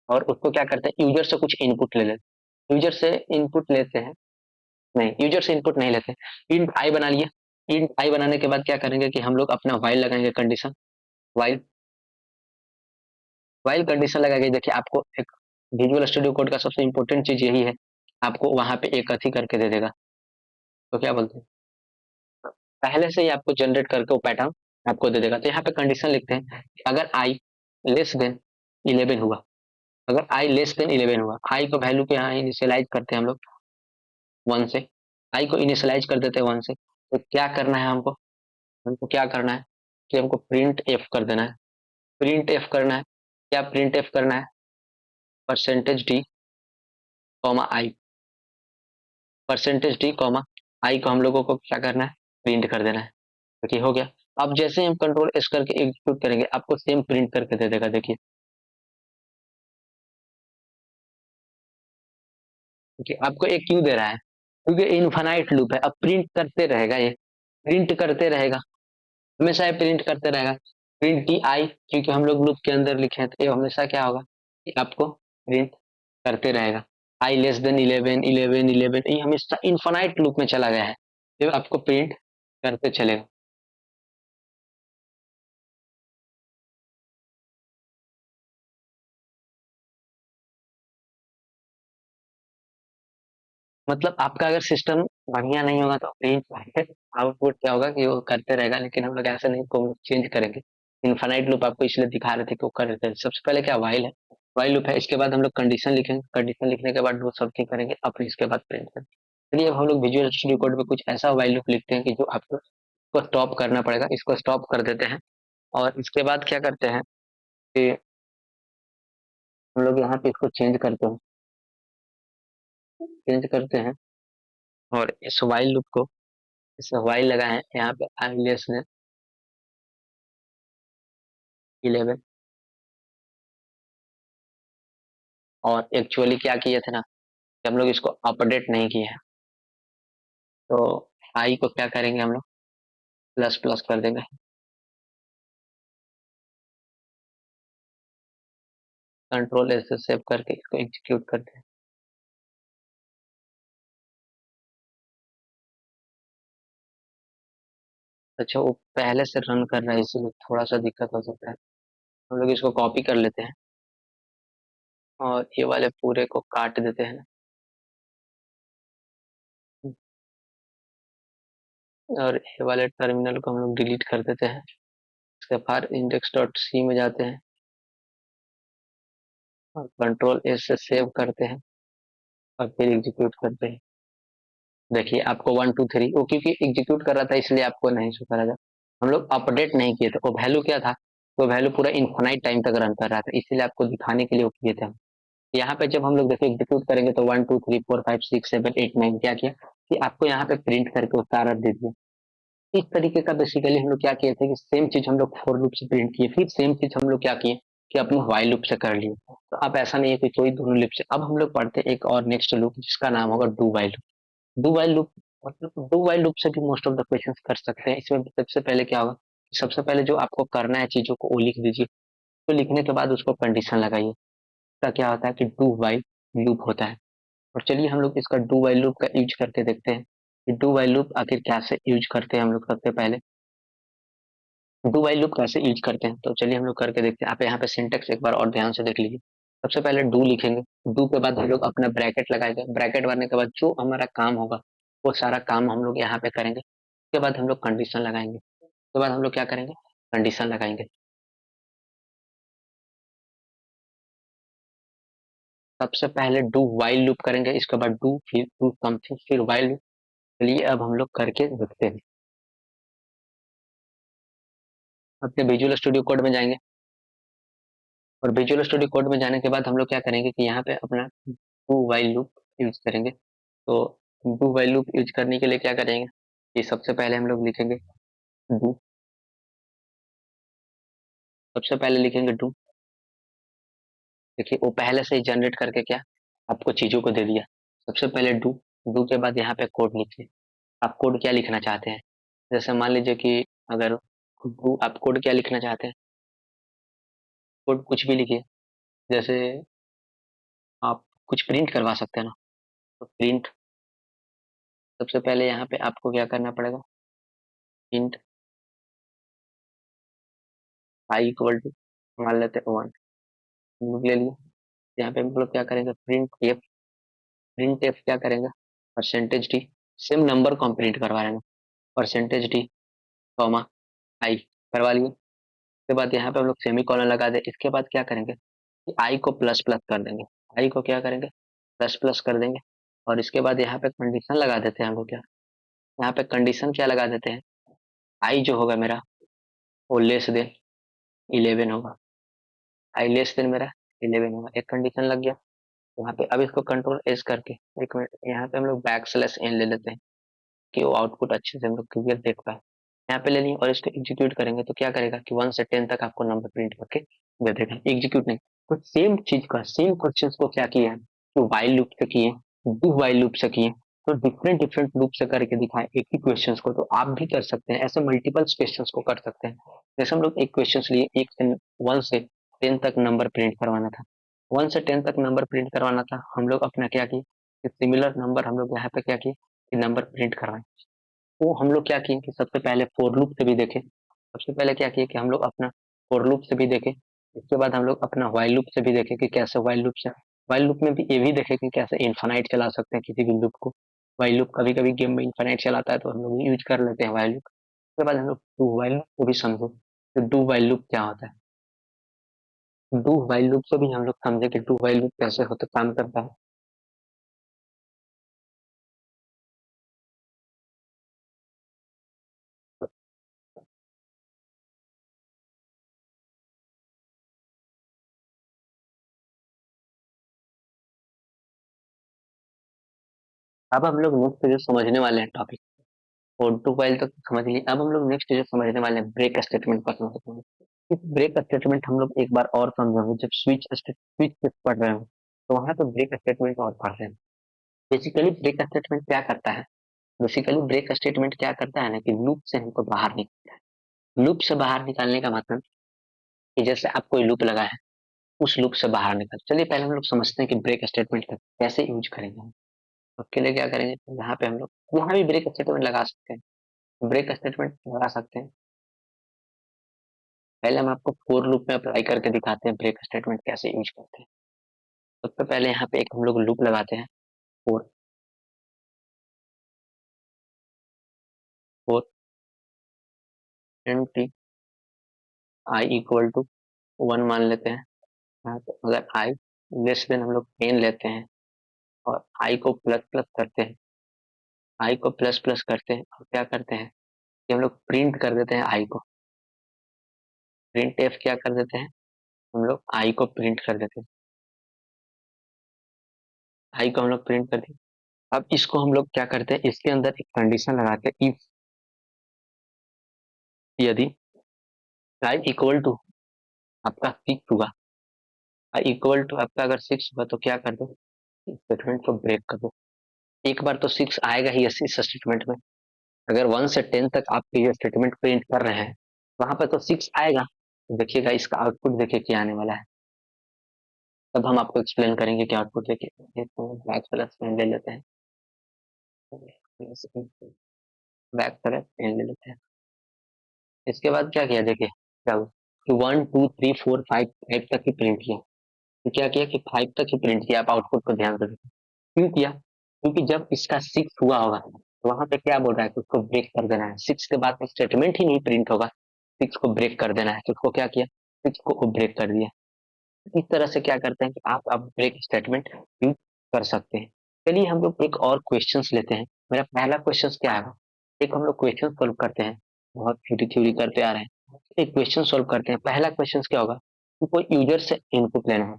और उसको क्या करते हैं, यूजर से कुछ इनपुट ले लेते हैं, यूजर से इनपुट लेते हैं, नहीं यूजर से इनपुट नहीं लेते, इंट आई बना लिया। इंट आई बनाने के बाद क्या करेंगे कि हम लोग अपना वाइल लगाएंगे कंडीशन, वाइल वाइल कंडीशन लगाएंगे। देखिए आपको एक विजुअल स्टूडियो कोड का सबसे इंपॉर्टेंट चीज यही है, आपको वहां पे एक अथी करके दे देगा, तो क्या बोलते हैं, पहले से ही आपको जनरेट करके वो पैटर्न आपको दे देगा। तो यहाँ पे कंडीशन लिखते हैं कि अगर आई लेस देन 11 हुआ, अगर आई लेस देन 11 हुआ, आई को वैल्यू के यहाँ इनिशियलाइज करते हैं हम लोग 1 से, आई को इनिशियलाइज कर देते हैं 1 से। तो क्या करना है हमको, हमको क्या करना है कि हमको प्रिंट एफ कर देना है, प्रिंट एफ करना है। क्या प्रिंट एफ करना है, परसेंटेज डी कॉमा आई, परसेंटेज डी कॉमा आई को हम लोगों को क्या करना है, प्रिंट कर देना है। देखिए हो गया। अब जैसे हम कंट्रोल एस करके एग्जीक्यूट करेंगे, आपको सेम प्रिंट करके दे देगा। देखिए कि आपको एक क्यों दे रहा है, क्योंकि इनफाइनाइट लूप है, अब प्रिंट करते रहेगा, ये प्रिंट करते रहेगा, हमेशा ये प्रिंट करते रहेगा। प्रिंट टी आई, क्योंकि हम लोग लूप के अंदर लिखे हैं, तो ये हमेशा क्या होगा कि आपको प्रिंट करते रहेगा। आई लेस देन 11, 11, 11, ये हमेशा इन्फानाइट लूप में चला गया है, ये आपको प्रिंट करते चलेगा। मतलब आपका अगर सिस्टम बढ़िया नहीं होगा तो प्रिंट आउटपुट क्या होगा कि वो करते रहेगा, लेकिन हम लोग ऐसे नहीं को चेंज करेंगे। इन्फानाइट लूप आपको इसलिए दिखा रहे थे कि वो कर रहे थे। सबसे पहले क्या वाइल है, वाइल लूप है, इसके बाद हम लोग कंडीशन लिखेंगे, कंडीशन लिखने के बाद डू समथिंग करेंगे, और फिर इसके बाद प्रिंट करेंगे। चलिए अब हम लोग विजुअल स्टूडियो कोड में कुछ ऐसा वाइल लूप लिखते हैं कि जो आपको इसको स्टॉप करना पड़ेगा। इसको स्टॉप कर देते हैं और इसके बाद क्या करते हैं कि हम लोग यहाँ पे इसको चेंज करते हैं, चेंज करते हैं और इस वाइल लूप को, इस वाइल लगाए हैं यहाँ पे आईलेस ने 11। और एक्चुअली क्या किए थे ना कि हम लोग इसको अपडेट नहीं किए हैं, तो आई को क्या करेंगे हम लोग प्लस प्लस कर देंगे। कंट्रोल एस से सेव करके इसको एग्जीक्यूट करते हैं। अच्छा वो पहले से रन कर रहा है इसलिए थोड़ा सा दिक्कत हो सकता है। हम लोग इसको कॉपी कर लेते हैं और ये वाले पूरे को काट देते हैं और ये वाले टर्मिनल को हम लोग डिलीट कर देते हैं। इसके बाद इंडेक्स डॉट सी में जाते हैं और कंट्रोल एस से सेव करते हैं और फिर एग्जीक्यूट करते हैं। देखिए आपको 1 2 3 वो क्योंकि एग्जीक्यूट कर रहा था इसलिए आपको नहीं शो करा था। हम लोग अपडेट नहीं किए थे, वो वैल्यू क्या था, वो वैल्यू पूरा इन्फिनाइट टाइम तक रन कर रहा था, इसीलिए आपको दिखाने के लिए वो किए थे हम। यहाँ पे जब हम लोग देखो एग्जीक्यूट करेंगे तो 1 2 3 4 5 6 7 8 9 क्या किया कि आपको यहाँ पे प्रिंट करके उसका एरर दे दिया। इस तरीके का बेसिकली हम लोग क्या किए थे कि सेम चीज हम लोग फॉर लूप से प्रिंट किए, फिर सेम चीज हम लोग क्या किए कि अपने व्हाइल लूप से कर लिए। तो अब ऐसा नहीं है कि कोई दोनों लूप से, अब हम लोग पढ़ते हैं एक और नेक्स्ट लूप जिसका नाम होगा do while. Do while loop मतलब डू वाइल लूप से भी मोस्ट ऑफ द क्वेश्चन कर सकते हैं। इसमें सबसे पहले क्या होगा, सबसे पहले जो आपको करना है चीजों को वो लिख दीजिए, तो लिखने के बाद उसको कंडीशन लगाइए। इसका क्या होता है कि डू वाइल लूप होता है। और चलिए हम लोग इसका डू वाइल लूप का यूज करके देखते हैं कि डू वाइल लूप आखिर कैसे यूज करते हैं हम लोग। सबसे पहले डू वाइल लूप कैसे यूज करते हैं तो चलिए हम लोग करके देखते हैं। आप यहाँ पे सिंटेक्स एक बार और ध्यान से देख लीजिए। सबसे पहले डू लिखेंगे, डू के बाद हम लोग अपना ब्रैकेट लगाएंगे, ब्रैकेट भरने के बाद जो हमारा काम होगा वो सारा काम हम लोग यहाँ पे करेंगे। उसके बाद हम लोग कंडीशन लगाएंगे, उसके बाद हम लोग क्या करेंगे कंडीशन लगाएंगे। सबसे पहले डू वाइल लूप करेंगे, इसके बाद डू, फिर डू समथिंग, फिर वाइल लूप। चलिए अब हम लोग करके देखते हैं। अपने विजुअल स्टूडियो कोड में जाएंगे और विजुअल स्टूडियो कोड में जाने के बाद हम लोग क्या करेंगे कि यहाँ पे अपना डू वाइल लूप यूज करेंगे। तो डू वाइल लूप यूज करने के लिए क्या करेंगे कि सबसे पहले हम लोग लिखेंगे डू, सबसे पहले लिखेंगे डू। देखिए वो पहले से ही जनरेट करके क्या आपको चीजों को दे दिया। सबसे पहले डू, डू के बाद यहाँ पे कोड लिखिए। आप कोड क्या लिखना चाहते हैं, जैसे मान लीजिए कि अगर डू आप कोड क्या लिखना चाहते हैं, कोड कुछ भी लिखिए। जैसे आप कुछ प्रिंट करवा सकते हैं ना, तो प्रिंट, सबसे पहले यहाँ पे आपको क्या करना पड़ेगा, प्रिंट आई इक्वल टू मान लेते हैं 1, हम लोग ले लिए। यहाँ पे हम लोग क्या करेंगे प्रिंट एफ, प्रिंट एफ क्या करेंगे परसेंटेज डी, सेम नंबर को हम प्रिंट करवा रहे हैं, परसेंटेज डी कॉमा आई करवा लिए। उसके बाद यहाँ पे हम लोग सेमी कॉलन लगा दे। इसके बाद क्या करेंगे कि आई को प्लस प्लस कर देंगे, आई को क्या करेंगे प्लस प्लस कर देंगे। और इसके बाद यहाँ पे कंडीशन लगा देते हैं हम लोग क्या, यहाँ पे कंडीशन क्या लगा देते हैं, आई जो होगा मेरा वो लेस देन 11 होगा, आई लेस देन मेरा 11 होगा, एक कंडीशन लग गया। यहाँ पे अब इसको कंट्रोल एस करके, एक मिनट यहाँ पे हम लोग बैक स्लैश एन ले लेते हैं कि वो आउटपुट अच्छे से हम लोग क्लियर देख पाए। यहाँ पे ले लिए और इसको एग्जीक्यूट करेंगे तो क्या करेगा कि 1 से 10 तक आपको नंबर प्रिंट करके दे देगा। एग्जीक्यूट नहीं, तो सेम चीज का सेम क्वेश्चन को क्या किया है कि वाइल लूप से किए, डू वाइल लूप से किए, तो डिफरेंट डिफरेंट लूप से करके दिखाए एक ही क्वेश्चन को। तो आप भी कर सकते हैं ऐसे मल्टीपल क्वेश्चन को कर सकते हैं। जैसे हम लोग एक क्वेश्चन लिए, 1 से 10 तक नंबर प्रिंट करवाना था, 1 से 10 तक नंबर प्रिंट करवाना था, हम लोग अपना क्या किए कि सिमिलर नंबर हम लोग यहाँ पे क्या किए कि नंबर प्रिंट करवाए। तो हम लोग क्या किए कि सबसे पहले फोर लूप से भी देखे, सबसे पहले क्या किए कि हम लोग अपना फोर लूप से भी देखे, इसके बाद हम लोग अपना व्हाइल लूप से भी देखे कि कैसे व्हाइल लूप से, व्हाइल लूप में भी ये भी देखे कि कैसे इनफाइनाइट चला सकते हैं किसी भी लूप को। व्हाइल लूप कभी कभी गेम में इनफाइनाइट चलाता है तो हम लोग यूज कर लेते हैं व्हाइल लूप। उसके बाद हम लोग डू व्हाइल लूप को भी समझे कि डू व्हाइल लूप क्या होता है, डू व्हाइल लूप से भी हम लोग समझे कि डू व्हाइल लूप कैसे होता काम करता है। अब हम लोग नेक्स्ट जो समझने वाले हैं टॉपिक, और डू व्हाइल तक समझ लिए, अब हम लोग नेक्स्ट जो समझने वाले हैं ब्रेक स्टेटमेंट पर समझते हैं। इस ब्रेक स्टेटमेंट हम लोग एक बार और समझेंगे जब स्विच पढ़ रहे हो तो वहां तो ब्रेक स्टेटमेंट और पढ़ रहे हैं। बेसिकली ब्रेक स्टेटमेंट क्या करता है, बेसिकली ब्रेक स्टेटमेंट क्या करता है ना कि लूप से हमको बाहर निकलता है। लूप से बाहर निकालने का मतलब कि जैसे आप कोई लूप लगा है, उस लूप से बाहर निकल, चलिए पहले हम लोग समझते हैं कि ब्रेक स्टेटमेंट कैसे यूज करेंगे हम। उसके लिए क्या करेंगे, तो यहाँ पे हम लोग यहाँ भी ब्रेक स्टेटमेंट लगा सकते हैं, ब्रेक स्टेटमेंट लगा सकते हैं। पहले हम आपको फोर लूप में अप्लाई करके दिखाते हैं ब्रेक स्टेटमेंट कैसे यूज करते हैं। सबसे पहले यहाँ पे एक हम लोग लूप लगाते हैं, for, for T I equal to one मान लेते हैं। यहाँ पे अगर आई लेस देन हम लोग 10 लेते हैं और आई को प्लस प्लस करते हैं, आई को प्लस प्लस करते हैं और क्या करते हैं कि हम लोग प्रिंट कर देते हैं आई को, प्रिंट एफ क्या कर देते हैं, हम लोग आई को प्रिंट कर देते हैं, आई को हम लोग प्रिंट कर दें। अब इसको हम लोग क्या करते हैं, इसके अंदर एक कंडीशन लगाते हैं, इफ यदि आई इक्वल टू आपका सिक्स हुआ, आई इक्वल टू आपका अगर सिक्स हुआ तो क्या कर दो, स्टेटमेंट को ब्रेक कर दो। एक बार तो सिक्स आएगा ही इस स्टेटमेंट में, अगर 1 से 10 तक आप ये स्टेटमेंट प्रिंट कर रहे हैं वहां पर तो सिक्स आएगा। तो देखिएगा इसका आउटपुट देखिए क्या आने वाला है, तब हम आपको एक्सप्लेन करेंगे कि आउटपुट देखिए। तो बैक प्लस पेन ले लेते हैं, बैक प्लस पेन ले लेते हैं। इसके बाद क्या किया देखिए क्या हुआ कि 1 2 3 4 5 फाइव तक ही प्रिंट किया। तो क्या किया कि फाइव तक ही प्रिंट किया, आप आउटपुट को ध्यान रखें। क्यों किया, क्योंकि जब इसका सिक्स हुआ होगा तो वहां पे क्या बोल रहा है कि उसको ब्रेक कर देना है, सिक्स के बाद स्टेटमेंट ही नहीं प्रिंट होगा, सिक्स को ब्रेक कर देना है, तो उसको क्या किया, सिक्स को ब्रेक कर दिया। इस तरह से क्या करते हैं कि आप अब ब्रेक स्टेटमेंट यूज कर सकते हैं। चलिए हम लोग एक और क्वेश्चन लेते हैं। मेरा पहला क्वेश्चन क्या है, एक हम लोग क्वेश्चन सोल्व करते हैं, बहुत थ्योरी थ्योरी करते आ रहे हैं, एक क्वेश्चन सोल्व करते हैं। पहला क्वेश्चन क्या होगा कि कोई यूजर से इनपुट लेना है,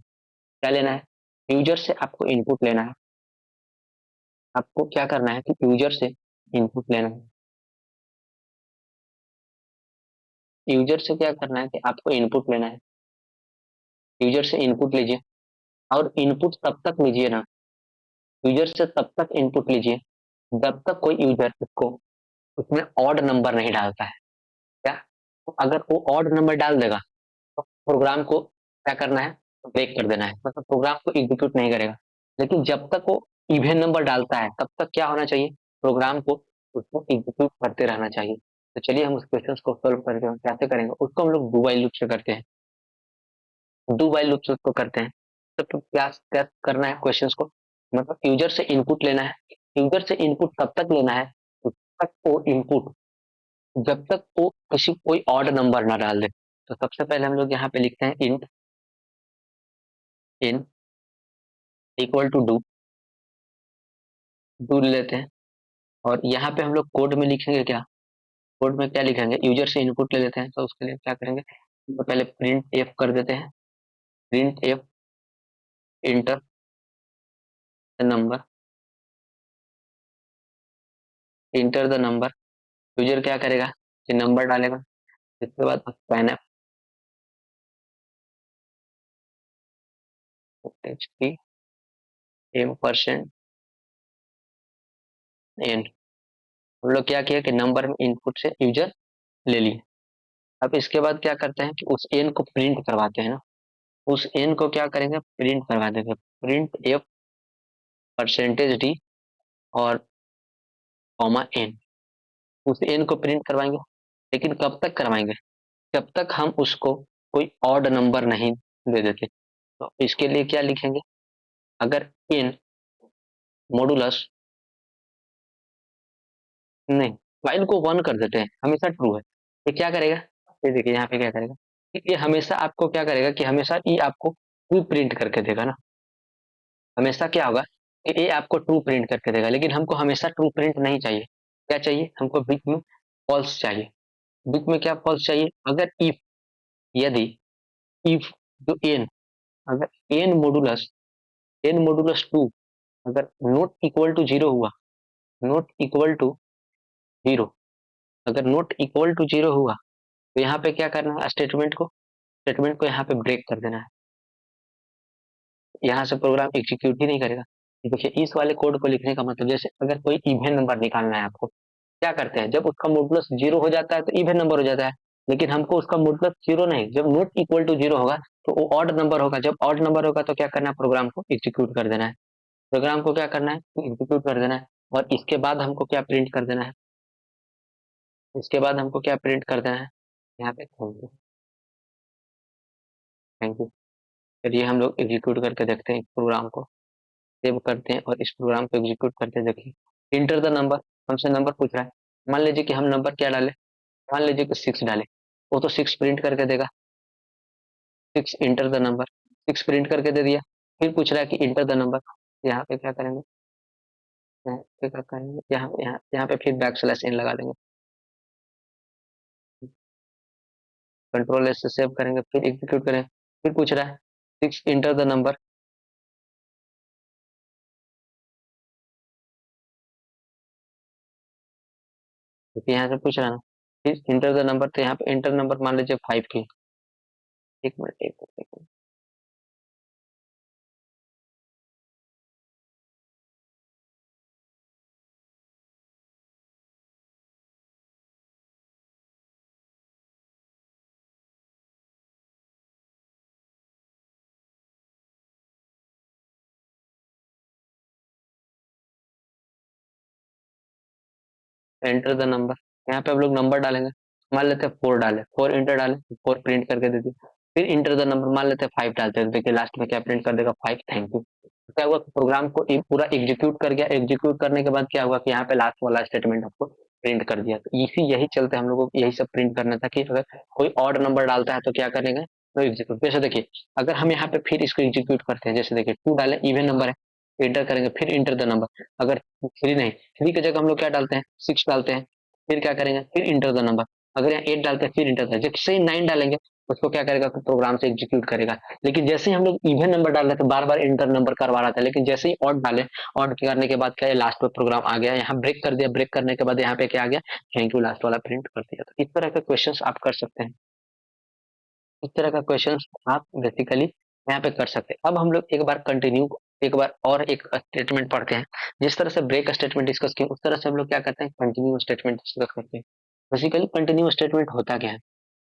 क्या लेना है, यूजर से आपको इनपुट लेना है। आपको क्या करना है कि यूजर से इनपुट लेना है, यूजर से क्या करना है कि आपको इनपुट लेना है, यूजर से इनपुट लीजिए। और इनपुट तब तक लीजिए ना, यूजर से तब तक इनपुट लीजिए जब तक कोई यूजर उसको उसमें ऑड नंबर नहीं डालता है। क्या, तो अगर वो ऑड नंबर डाल देगा तो प्रोग्राम को क्या करना है, ब्रेक कर देना है, मतलब प्रोग्राम को एग्जीक्यूट नहीं करेगा। लेकिन जब तक वो इवन नंबर डालता है तब तक क्या होना चाहिए, प्रोग्राम को उसको एग्जीक्यूट करते रहना चाहिए। तो चलिए हम उस क्वेश्चन को सोल्व करके हम कैसे करेंगे, उसको हम लोग डू व्हाइल लूप से करते हैं, डू व्हाइल लूप से उसको करते हैं। तो क्या क्या करना है क्वेश्चन को, मतलब यूजर से इनपुट लेना है, यूजर से इनपुट तब तक लेना है जब तक वो इनपुट, जब तक वो किसी कोई ऑड नंबर ना डाल दे। तो सबसे पहले हम लोग यहाँ पे लिखते हैं int in equal to do, डू लेते हैं। और यहाँ पे हम लोग कोड में लिखेंगे क्या, कोड में क्या लिखेंगे, यूजर से इनपुट ले लेते हैं तो उसके लिए क्या करेंगे, तो पहले प्रिंट एफ कर देते हैं, print F enter the number, enter the number. User क्या करेगा कि नंबर डालेगा, इसके बाद स्कैन एफ की एम परसेंट एन, हम लोग क्या किया कि नंबर में इनपुट से यूजर ले लिए। अब इसके बाद क्या करते हैं कि उस एन को प्रिंट करवाते हैं ना, उस एन को क्या करेंगे, प्रिंट करवा देंगे, प्रिंट एफ परसेंटेज डी और कॉमा एन, उस एन को प्रिंट करवाएंगे। लेकिन कब तक करवाएंगे, जब तक हम उसको कोई ऑड नंबर नहीं दे देते। तो इसके लिए क्या लिखेंगे, अगर एन मॉडुलस नहीं, फाइल को वन कर देते हैं, हमेशा ट्रू है, ये क्या करेगा, ये देखिए यहाँ पे क्या करेगा, कि ये हमेशा आपको क्या करेगा कि हमेशा ये आपको ट्रू प्रिंट करके देगा ना, हमेशा क्या होगा कि ये आपको ट्रू प्रिंट करके देगा, लेकिन हमको हमेशा ट्रू प्रिंट नहीं चाहिए, क्या चाहिए हमको बीच में फॉल्स चाहिए। बीच में क्या फॉल्स चाहिए, अगर इफ, यदि इफ जो एन, अगर एन मॉडुलस टू अगर नॉट इक्वल टू जीरो हुआ, नॉट इक्वल टू जीरो, अगर नॉट इक्वल टू जीरो हुआ तो यहाँ पे क्या करना है, स्टेटमेंट को यहाँ पे ब्रेक कर देना है, यहाँ से प्रोग्राम एग्जीक्यूट ही नहीं करेगा। देखिए इस वाले कोड को लिखने का मतलब, जैसे अगर कोई इवन नंबर निकालना है आपको, क्या करते हैं, जब उसका मॉडुलस जीरो हो जाता है तो इवन नंबर हो जाता है, लेकिन हमको उसका मॉडुलस जीरो नहीं, जब नॉट इक्वल टू जीरो होगा तो वो ऑड नंबर होगा, जब ऑड नंबर होगा तो क्या करना है, प्रोग्राम को एग्जीक्यूट कर देना है, प्रोग्राम को क्या करना है, एग्जीक्यूट कर देना है। और इसके बाद हमको क्या प्रिंट कर देना है, इसके बाद हमको क्या प्रिंट कर देना है, यहाँ पे थैंक यू, थैंक यू। चलिए हम लोग एग्जीक्यूट करके देखते हैं, प्रोग्राम को सेव करते हैं और इस प्रोग्राम को एग्जीक्यूट करके देखिए। इंटर द नंबर, हमसे नंबर पूछ रहा है, मान लीजिए कि हम नंबर क्या डालें, मान लीजिए कि सिक्स डालें, वो तो सिक्स प्रिंट करके देगा, six enter the number, six print करके दे दिया। फिर पूछ रहा है कि इंटर द नंबर, यहाँ पे क्या करेंगे, यहाँ पे क्या करेंगे, यहाँ यहाँ यहाँ पे फिर बैक स्लैश इन लगा देंगे, कंट्रोल एस से सेव करेंगे, फिर एग्जीक्यूट करें। फिर पूछ रहा है सिक्स इंटर द नंबर, क्योंकि यहाँ से पूछ रहा है ना, फिर इंटर द नंबर, तो यहाँ पे इंटर नंबर मान लीजिए फाइव की, एक मिनट एक मिनट एक मिनट, एंटर द नंबर, यहाँ पे हम लोग नंबर डालेंगे, मान लेते हैं फोर डाले, फोर इंटर डाले, फोर प्रिंट करके दे दिए। फिर इंटर द नंबर मान लेते हैं फाइव डालते हैं, देखिए लास्ट में क्या प्रिंट कर देगा, फाइव, थैंक यू। क्या हुआ, प्रोग्राम को पूरा एग्जीक्यूट कर गया, एग्जीक्यूट करने के बाद क्या हुआ कि यहाँ पे लास्ट वाला स्टेटमेंट आपको प्रिंट कर दिया। तो इसी यही चलते हम लोगों को यही सब प्रिंट करना था कि अगर कोई ऑड नंबर डालता है तो क्या करेंगे, तो एग्जीक्यूट। जैसे देखिए अगर हम यहाँ पे फिर इसको एग्जीक्यूट करते हैं, जैसे देखिए टू डाले, इवन नंबर है, एंटर करेंगे, फिर इंटर द नंबर, अगर थ्री नहीं, थ्री की जगह हम लोग क्या डालते हैं, सिक्स डालते हैं, फिर क्या करेंगे, फिर इंटर द नंबर, अगर यहाँ एट डालते हैं फिर इंटर द, जैसे ही नाइन डालेंगे उसको क्या करेगा, प्रोग्राम से एग्जीक्यूट करेगा। लेकिन जैसे ही हम लोग इवन नंबर डाल रहे थे, बार बार इंटर नंबर करवा रहा था, लेकिन जैसे ही ऑड डाले, ऑड करने के बाद क्या है, लास्ट में प्रोग्राम आ गया, यहाँ ब्रेक कर दिया, ब्रेक करने के बाद यहाँ पे क्या आ गया, थैंक यू लास्ट वाला प्रिंट कर दिया। तो इस तरह के क्वेश्चन आप कर सकते हैं, इस तरह का क्वेश्चन आप बेसिकली यहाँ पे कर सकते हैं। अब हम लोग एक बार कंटिन्यू, एक बार और एक स्टेटमेंट पढ़ते हैं। जिस तरह से ब्रेक स्टेटमेंट डिस्कस किए उस तरह से हम लोग क्या करते हैं, कंटिन्यू स्टेटमेंट डिस्कस करते हैं। बेसिकली कंटिन्यू स्टेटमेंट होता क्या है,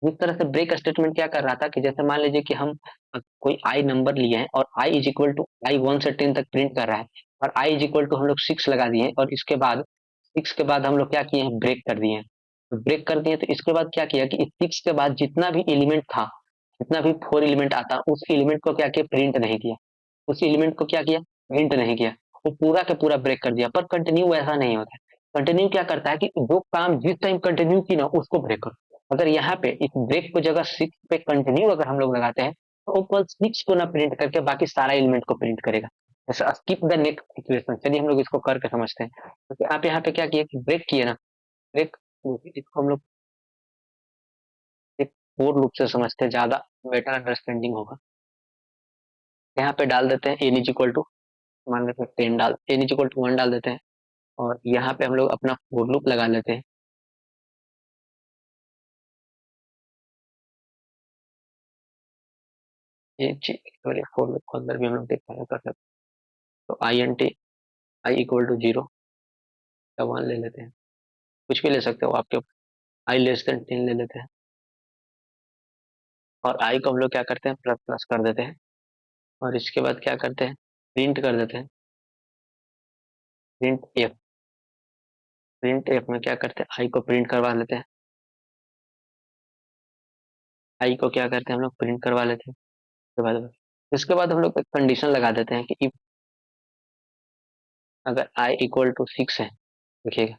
जिस तरह से ब्रेक स्टेटमेंट क्या कर रहा था कि जैसे मान लीजिए कि हम कोई आई नंबर लिए हैं और I is equal to I one से टेन तक प्रिंट कर रहा है, और आई इज इक्वल टू हम लोग सिक्स लगा दिए हैं, और इसके बाद सिक्स के बाद हम लोग क्या किए हैं, ब्रेक कर दिए हैं। तो ब्रेक कर दिए तो इसके बाद क्या किया कि इस सिक्स के बाद जितना भी एलिमेंट था, जितना भी फोर एलिमेंट आता उस एलिमेंट को क्या किया, प्रिंट नहीं किया, उस एलिमेंट को क्या किया, प्रिंट नहीं किया, वो पूरा का पूरा ब्रेक कर दिया। पर कंटिन्यू ऐसा नहीं होता है, कंटिन्यू क्या करता है कि जो काम जिस टाइम कंटिन्यू की ना उसको ब्रेक करो। अगर यहाँ पे इस ब्रेक को जगह सिक्स पे कंटिन्यू अगर हम लोग लगाते हैं तो वो केवल सिक्स को ना प्रिंट करके बाकी सारा एलिमेंट को प्रिंट करेगा। जैसे स्किप द नेक्स्ट इक्वेशन, चलिए हम लोग इसको करके समझते हैं। तो आप यहाँ पे क्या किए कि ब्रेक किए ना, ब्रेक, इसको हम लोग एक फोर लूप से समझते हैं, ज्यादा बेटर अंडरस्टैंडिंग होगा। यहाँ पे डाल देते हैं एन इज इक्वल टू, मान लेते हैं टेन, डाल N is equal to one डाल देते हैं, और यहाँ पे हम लोग अपना फोर लूप लगा लेते हैं। ये चीज फोर लूप को अंदर भी हम लोग देखा कर सकते हैं। तो I N T, I equal to zero या वन ले लेते हैं, कुछ भी ले सकते हो आपके, आई लेस देन टेन ले लेते हैं, और आई को हम लोग क्या करते हैं, प्लस प्लस कर देते हैं, और इसके बाद क्या करते हैं, प्रिंट कर देते हैं, प्रिंट एफ। प्रिंट एफ में क्या करते हैं, आई को प्रिंट करवा लेते हैं, आई को क्या करते हैं हम लोग प्रिंट करवा लेते हैं। उसके बाद हम लोग एक कंडीशन लगा देते हैं कि if अगर आई इक्वल टू 6 है, देखिएगा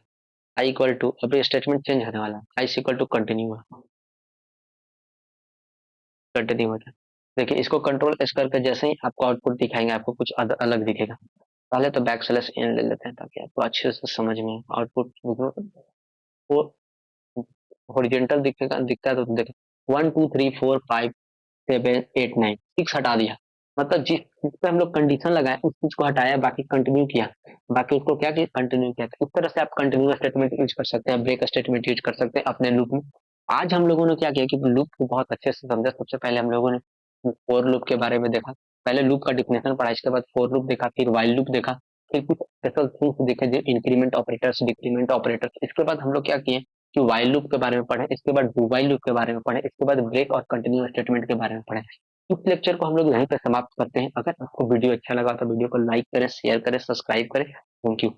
आई इक्वल टू, अब ये स्टेटमेंट चेंज होने वाला है, आई इक्वल टू कंटिन्यू, कंटिन्यू होता है। देखिए इसको कंट्रोल एस करके जैसे ही आपको आउटपुट दिखाएंगे आपको कुछ अलग दिखेगा। पहले तो बैक स्लैश एन ले लेते हैं ताकि आपको अच्छे से समझ में आउटपुट। वो हॉरिजॉन्टल दिखेगा, दिखता है तो देखो 1 2 3 4 5 7 8 9, 6 हटा दिया, मतलब जिस चीज पे हम लोग कंडीशन लगाए उस चीज को हटाया, बाकी कंटिन्यू किया, बाकी उसको क्या किया, कंटिन्यू किया। इस तरह से आप कंटिन्यू स्टेटमेंट यूज कर सकते हैं, ब्रेक स्टेटमेंट यूज कर सकते हैं अपने लूप में। आज हम लोगों ने क्या किया कि लूप को बहुत अच्छे से समझा। सबसे पहले हम लोगों ने फोर लूप के बारे में देखा, पहले लूप का डिफिनेशन पढ़ा, इसके बाद फोर लूप देखा, फिर वाइल लूप देखा, फिर कुछ स्पेशल थिंग्स देखे जो इंक्रीमेंट ऑपरेटर्स, डिक्रीमेंट ऑपरेटर्स। इसके बाद हम लोग क्या किए कि वाइल लूप के बारे में पढ़े, इसके बाद डू वाइल लूप के बारे में पढ़े, इसके बाद ब्रेक और कंटिन्यू स्टेटमेंट के बारे में पढ़े। इस लेक्चर को हम लोग यहीं पे समाप्त करते हैं। अगर आपको वीडियो अच्छा लगा तो वीडियो को लाइक करें, शेयर करें, सब्सक्राइब करें। Thank you.